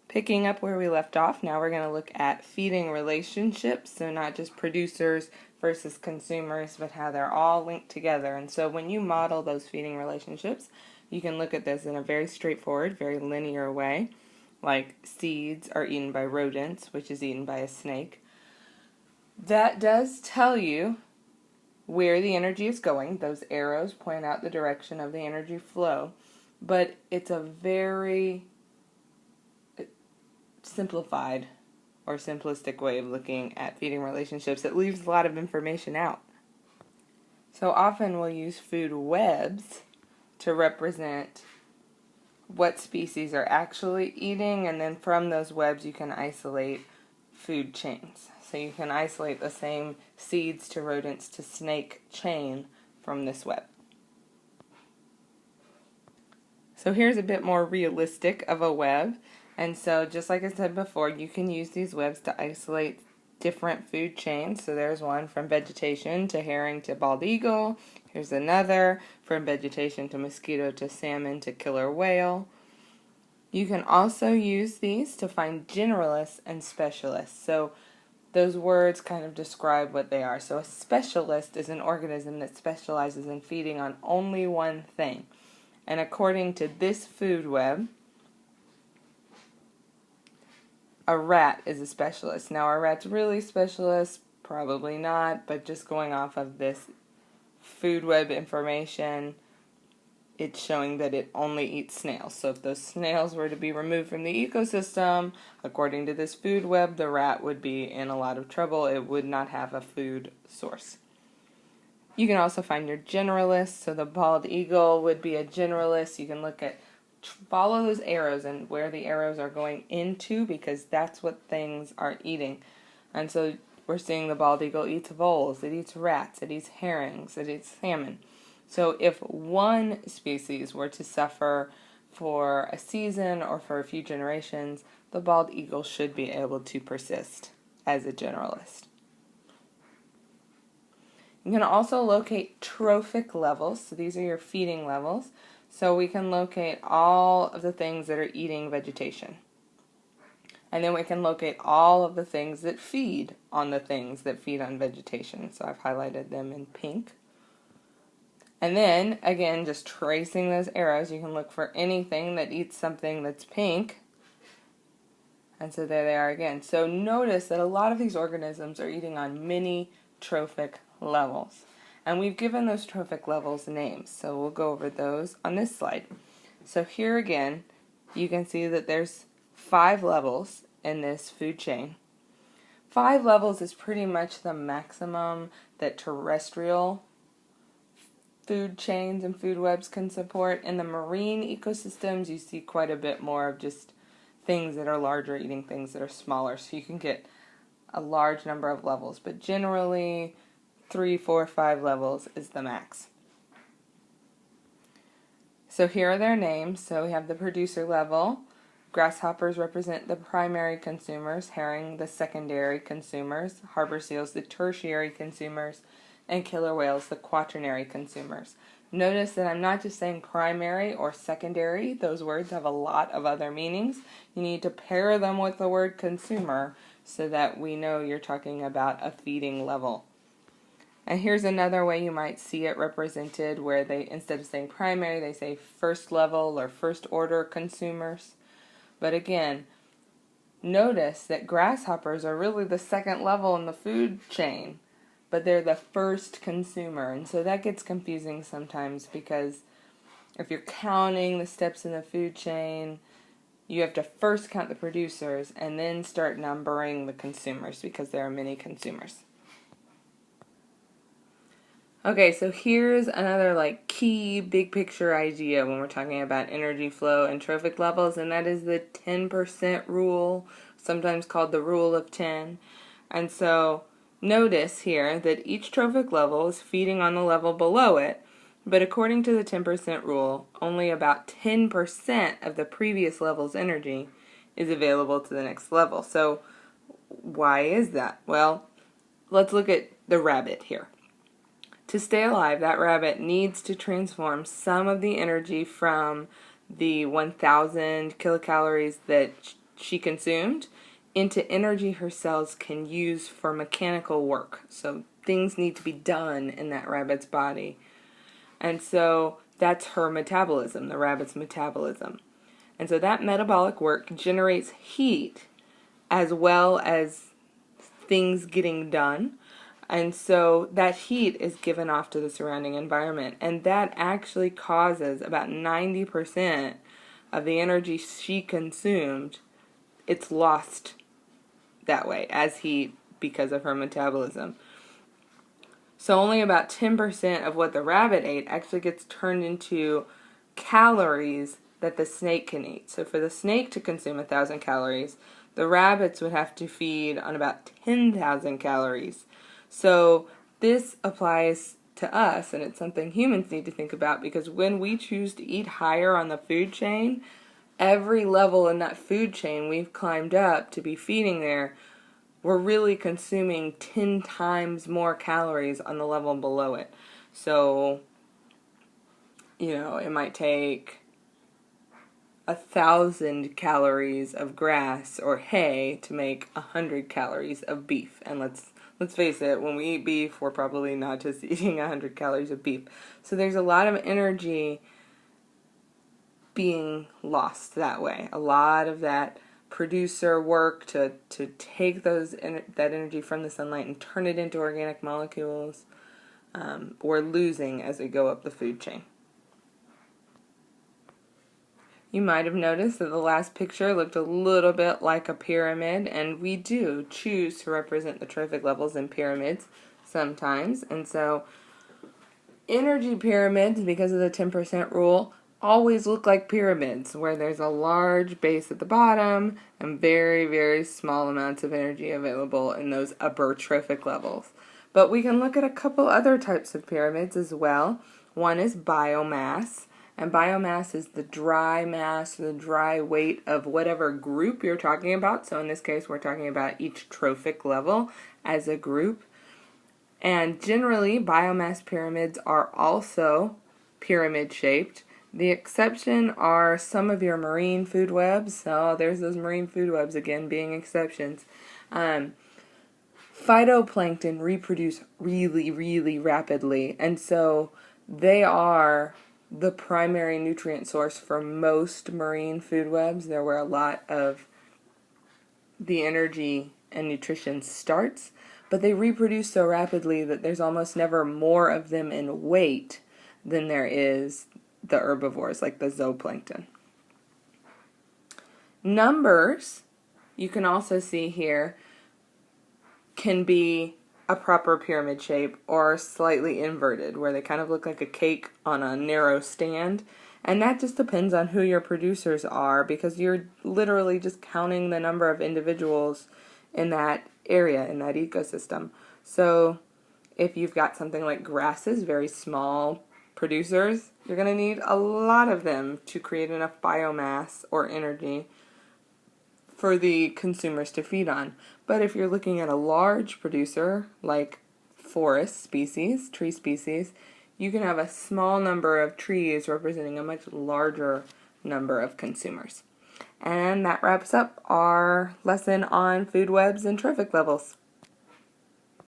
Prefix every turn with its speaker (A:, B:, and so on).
A: Picking up where we left off, now we're going to look at feeding relationships, so not just producers versus consumers, but how they're all linked together. And so when you model those feeding relationships, you can look at this in a very straightforward, very linear way, like seeds are eaten by rodents, which is eaten by a snake. That does tell you where the energy is going. Those arrows point out the direction of the energy flow, but it's a very simplified or simplistic way of looking at feeding relationships. It leaves a lot of information out. So often we'll use food webs to represent what species are actually eating, and then from those webs you can isolate food chains. So you can isolate the same seeds to rodents to snake chain from this web. So here's a bit more realistic of a web. And so just like I said before, you can use these webs to isolate different food chains. So there's one from vegetation to herring to bald eagle. Here's another from vegetation to mosquito to salmon to killer whale. You can also use these to find generalists and specialists. So those words kind of describe what they are. So a specialist is an organism that specializes in feeding on only one thing. And according to this food web, a rat is a specialist. Now, are rats really specialists? Probably not, but just going off of this food web information, it's showing that it only eats snails. So if those snails were to be removed from the ecosystem, according to this food web, the rat would be in a lot of trouble. It would not have a food source. You can also find your generalists. So the bald eagle would be a generalist. You can follow those arrows and where the arrows are going into, because that's what things are eating. And so we're seeing the bald eagle eats voles, it eats rats, it eats herrings, it eats salmon. So if one species were to suffer for a season or for a few generations, the bald eagle should be able to persist as a generalist. You can also locate trophic levels. So these are your feeding levels. So we can locate all of the things that are eating vegetation. And then we can locate all of the things that feed on the things that feed on vegetation. So I've highlighted them in pink. And then, again, just tracing those arrows, you can look for anything that eats something that's pink. And so there they are again. So notice that a lot of these organisms are eating on many trophic levels. And we've given those trophic levels names, so we'll go over those on this slide. So here again, you can see that there's 5 levels in this food chain. 5 levels is pretty much the maximum that terrestrial food chains and food webs can support. In the marine ecosystems, you see quite a bit more of just things that are larger eating things that are smaller, so you can get a large number of levels, but generally 3, 4, 5 levels is the max. So here are their names. So we have the producer level. Grasshoppers represent the primary consumers, herring the secondary consumers, harbor seals the tertiary consumers, and killer whales the quaternary consumers. Notice that I'm not just saying primary or secondary. Those words have a lot of other meanings. You need to pair them with the word consumer so that we know you're talking about a feeding level. And here's another way you might see it represented, where they, instead of saying primary, they say first level or first order consumers. But again, notice that grasshoppers are really the second level in the food chain, but they're the first consumer. And so that gets confusing sometimes, because if you're counting the steps in the food chain, you have to first count the producers and then start numbering the consumers, because there are many consumers. Okay, so here's another key big picture idea when we're talking about energy flow and trophic levels, and that is the 10% rule, sometimes called the rule of 10. And so notice here that each trophic level is feeding on the level below it, but according to the 10% rule, only about 10% of the previous level's energy is available to the next level. So why is that? Well, let's look at the rabbit here. To stay alive, that rabbit needs to transform some of the energy from the 1,000 kilocalories that she consumed into energy her cells can use for mechanical work. So things need to be done in that rabbit's body. And so that's her metabolism, the rabbit's metabolism. And so that metabolic work generates heat as well as things getting done. And so that heat is given off to the surrounding environment. And that actually causes about 90% of the energy she consumed, it's lost that way as heat because of her metabolism. So only about 10% of what the rabbit ate actually gets turned into calories that the snake can eat. So for the snake to consume 1,000 calories, the rabbits would have to feed on about 10,000 calories. So this applies to us, and it's something humans need to think about, because when we choose to eat higher on the food chain, every level in that food chain we've climbed up to be feeding there, we're really consuming 10 times more calories on the level below it. So, it might take 1,000 calories of grass or hay to make 100 calories of beef. And let's face it, when we eat beef, we're probably not just eating 100 calories of beef. So there's a lot of energy being lost that way. A lot of that producer work to take that energy from the sunlight and turn it into organic molecules, we're losing as we go up the food chain. You might have noticed that the last picture looked a little bit like a pyramid, and we do choose to represent the trophic levels in pyramids sometimes. And so energy pyramids, because of the 10% rule, always look like pyramids, where there's a large base at the bottom and very, very small amounts of energy available in those upper trophic levels. But we can look at a couple other types of pyramids as well. One is biomass. And biomass is the dry mass, the dry weight of whatever group you're talking about. So in this case, we're talking about each trophic level as a group. And generally, biomass pyramids are also pyramid-shaped. The exception are some of your marine food webs. So there's those marine food webs again being exceptions. Phytoplankton reproduce really, really rapidly. And so they are the primary nutrient source for most marine food webs. They're where a lot of the energy and nutrition starts, but they reproduce so rapidly that there's almost never more of them in weight than there is the herbivores, like the zooplankton. Numbers, you can also see here, can be a proper pyramid shape or slightly inverted, where they kind of look like a cake on a narrow stand. And that just depends on who your producers are, because you're literally just counting the number of individuals in that area, in that ecosystem. So if you've got something like grasses, very small producers, you're going to need a lot of them to create enough biomass or energy for the consumers to feed on. But if you're looking at a large producer, like forest species, tree species, you can have a small number of trees representing a much larger number of consumers. And that wraps up our lesson on food webs and trophic levels.